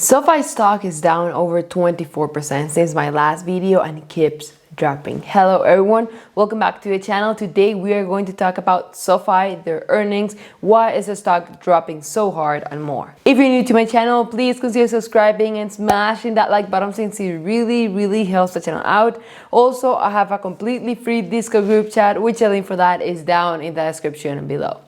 Sofi stock is down over 24% since my last video and keeps dropping. Hello everyone, welcome back to the channel. Today we are going to talk about Sofi, their earnings, why is the stock dropping so hard, and more. If you're new to my channel, please consider subscribing and smashing that like button since it really helps the channel out. Also, I have a completely free Discord group chat, which the link for that is down in the description below.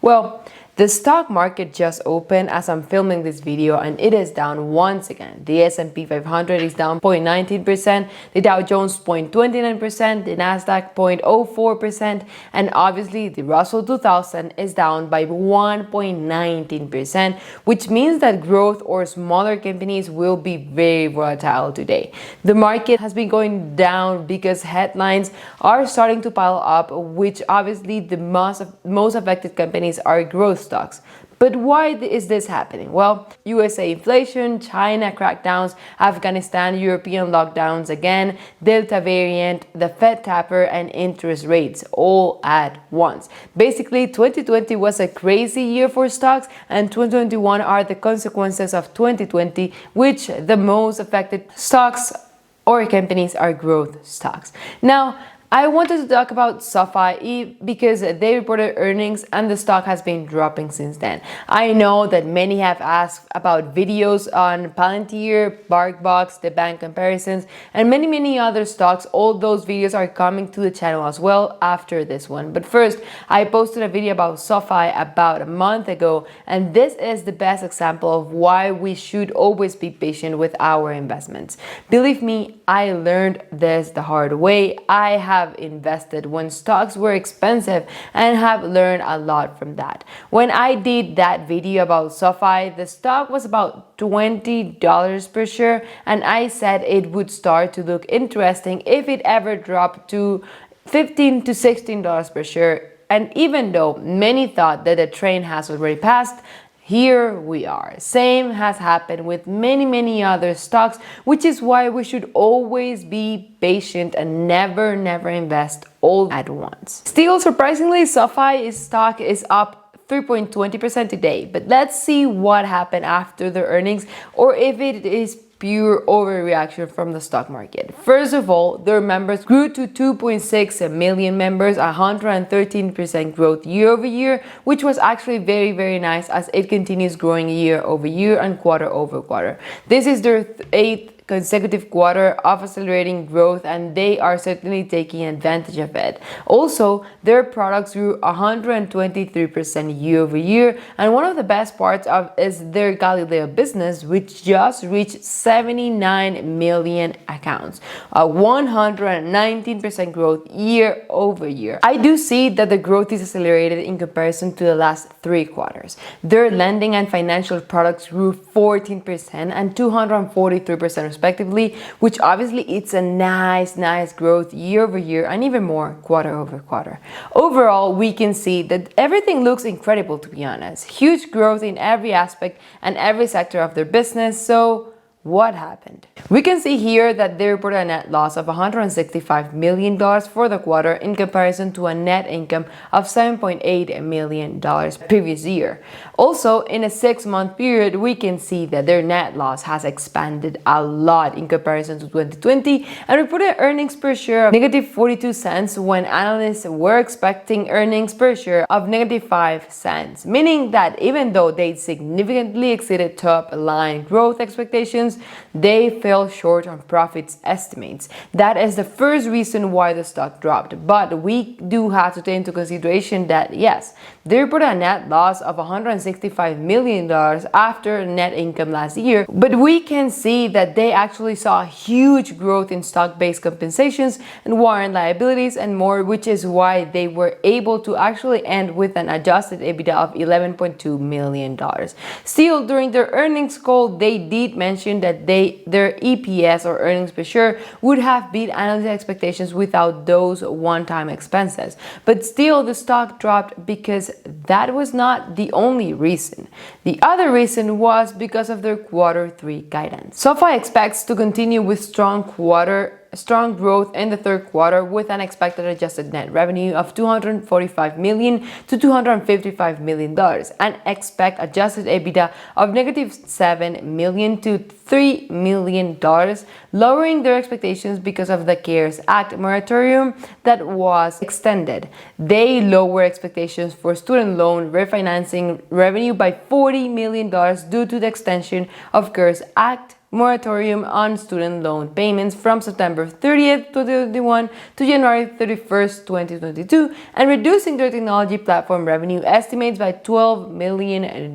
Well, the stock market just opened as I'm filming this video and it is down once again. The S&P 500 is down 0.19%, the Dow Jones 0.29%, the Nasdaq 0.04%, and obviously the Russell 2000 is down by 1.19%, which means that growth or smaller companies will be very volatile today. The market has been going down because headlines are starting to pile up, which obviously the most affected companies are growth stocks. But why is this happening? Well, USA inflation, China crackdowns, Afghanistan, European lockdowns again, Delta variant, the Fed taper, and interest rates all at once. Basically, 2020 was a crazy year for stocks, and 2021 are the consequences of 2020, which the most affected stocks or companies are growth stocks. Now, I wanted to talk about Sofi because they reported earnings and the stock has been dropping since then. I know that many have asked about videos on Palantir, BarkBox, the bank comparisons, and many other stocks. All those videos are coming to the channel as well after this one. But first, I posted a video about Sofi about a month ago, and this is the best example of why we should always be patient with our investments. Believe me, I learned this the hard way. I have invested when stocks were expensive and have learned a lot from that. When I did that video about Sofi, the stock was about $20 per share, and I said it would start to look interesting if it ever dropped to $15 to $16 per share. And even though many thought that the train has already passed, here we are. Same has happened with many other stocks, which is why we should always be patient and never invest all at once. Still, surprisingly, Sofi's stock is up 3.20% today, but let's see what happened after the earnings, or if it is pure overreaction from the stock market. First of all, their members grew to 2.6 million members, 113% growth year over year, which was actually very nice as it continues growing year over year and quarter over quarter. This is their 8th consecutive quarter of accelerating growth, and they are certainly taking advantage of it. Also, their products grew 123% year over year, and one of the best parts of is their Galileo business, which just reached 79 million accounts, a 119% growth year over year. I do see that the growth is accelerated in comparison to the last 3 quarters. Their lending and financial products grew 14% and 243% respectively, which obviously it's a nice growth year over year and even more quarter over quarter. Overall, we can see that everything looks incredible, to be honest. Huge growth in every aspect and every sector of their business. So what happened? We can see here that they reported a net loss of $165 million for the quarter in comparison to a net income of $7.8 million previous year. Also, in a 6-month period, we can see that their net loss has expanded a lot in comparison to 2020 and reported earnings per share of negative 42 cents when analysts were expecting earnings per share of negative 5 cents, meaning that even though they significantly exceeded top line growth expectations, they fell short on profits estimates. That is the first reason why the stock dropped. But we do have to take into consideration that yes, they reported a net loss of $165 million after net income last year, but we can see that they actually saw huge growth in stock-based compensations and warrant liabilities and more, which is why they were able to actually end with an adjusted EBITDA of $11.2 million. Still, during their earnings call, they did mention that their EPS or earnings per share would have beat analyst expectations without those one-time expenses. But still, the stock dropped because that was not the only reason. The other reason was because of their quarter 3 guidance. Sofi expects to continue with strong quarter strong growth in the third quarter with an expected adjusted net revenue of $245 million to $255 million and expect adjusted EBITDA of -$7 million to $3 million, lowering their expectations because of the CARES Act moratorium that was extended. They lower expectations for student loan refinancing revenue by $40 million due to the extension of CARES Act moratorium on student loan payments from September 30th, 2021 to January 31st, 2022, and reducing their technology platform revenue estimates by $12 million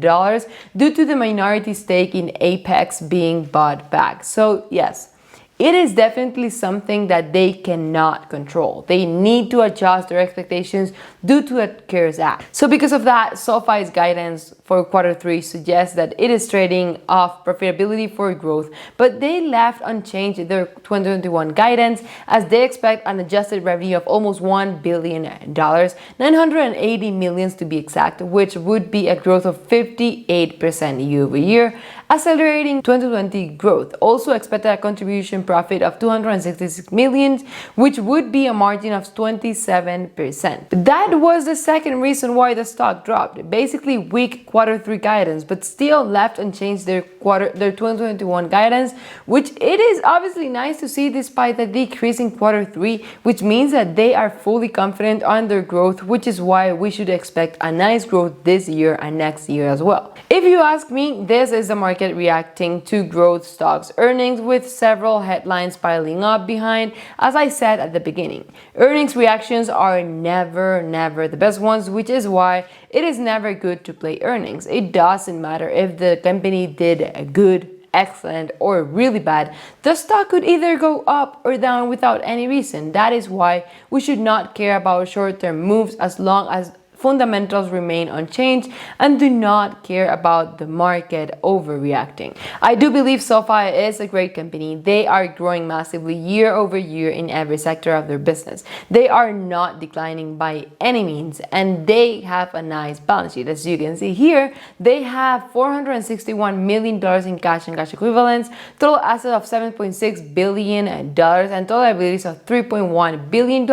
due to the minority stake in Apex being bought back. So yes, it is definitely something that they cannot control. They need to adjust their expectations due to a CARES Act. So because of that, Sofi's guidance for quarter three suggests that it is trading off profitability for growth, but they left unchanged their 2021 guidance as they expect an adjusted revenue of almost $1 billion, 980 million to be exact, which would be a growth of 58% year over year, accelerating 2020 growth. Also expected a contribution profit of $266 million, which would be a margin of 27%. That was the second reason why the stock dropped. Basically weak quarter three guidance, but still left unchanged their 2021 guidance, which it is obviously nice to see despite the decrease in quarter three, which means that they are fully confident on their growth, which is why we should expect a nice growth this year and next year as well. If you ask me, this is the market reacting to growth stocks earnings with several headlines piling up behind. As I said at the beginning, earnings reactions are never the best ones, which is why it is never good to play earnings. It doesn't matter if the company did good, excellent, or really bad. The stock could either go up or down without any reason. That is why we should not care about short-term moves as long as fundamentals remain unchanged and do not care about the market overreacting. I do believe Sofi is a great company. They are growing massively year over year in every sector of their business. They are not declining by any means, and they have a nice balance sheet. As you can see here, they have $461 million in cash and cash equivalents, total assets of $7.6 billion, and total liabilities of $3.1 billion,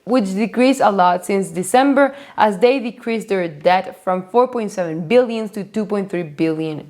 which decreased a lot since December as they decreased their debt from $4.7 billion to $2.3 billion.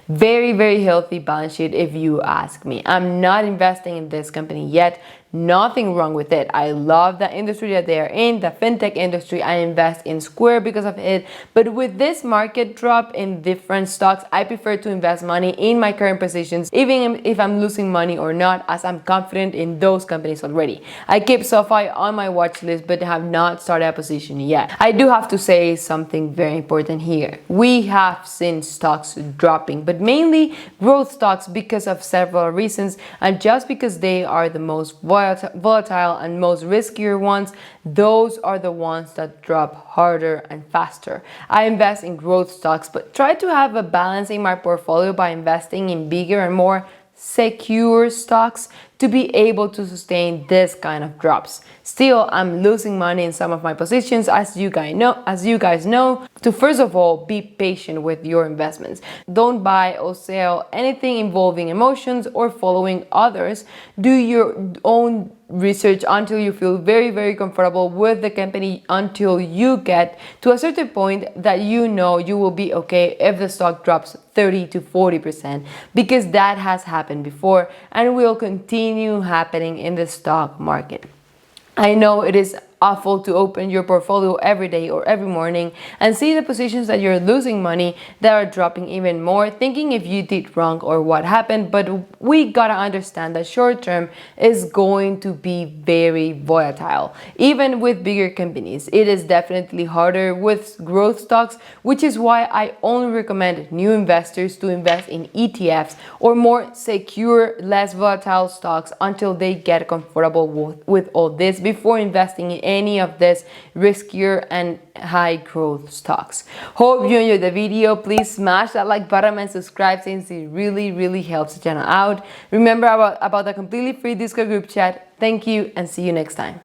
Very healthy balance sheet if you ask me. I'm not investing in this company yet. Nothing wrong with it. I love the industry that they are in, the fintech industry. I invest in Square because of it. But with this market drop in different stocks, I prefer to invest money in my current positions, even if I'm losing money or not, as I'm confident in those companies already. I keep Sofi on my watch list, but have not started a position yet. I do have to say something very important here. We have seen stocks dropping, but mainly growth stocks because of several reasons, and just because they are the most volatile and most riskier ones, those are the ones that drop harder and faster. I invest in growth stocks, but try to have a balance in my portfolio by investing in bigger and more secure stocks to be able to sustain this kind of drops. Still, I'm losing money in some of my positions, as you guys know. To first of all, be patient with your investments. Don't buy or sell anything involving emotions or following others. Do your own research until you feel very comfortable with the company, until you get to a certain point that you know you will be okay if the stock drops 30 to 40%, because that has happened before and will continue happening in the stock market. I know it is awful to open your portfolio every day or every morning and see the positions that you're losing money that are dropping even more, thinking if you did wrong or what happened. But we gotta understand that short term is going to be very volatile. Even with bigger companies, it is definitely harder with growth stocks, which is why I only recommend new investors to invest in ETFs or more secure, less volatile stocks until they get comfortable with all this before investing in any of this riskier and high growth stocks. Hope you enjoyed the video. Please smash that like button and subscribe, since it really helps the channel out. Remember about the completely free Discord group chat. Thank you and see you next time.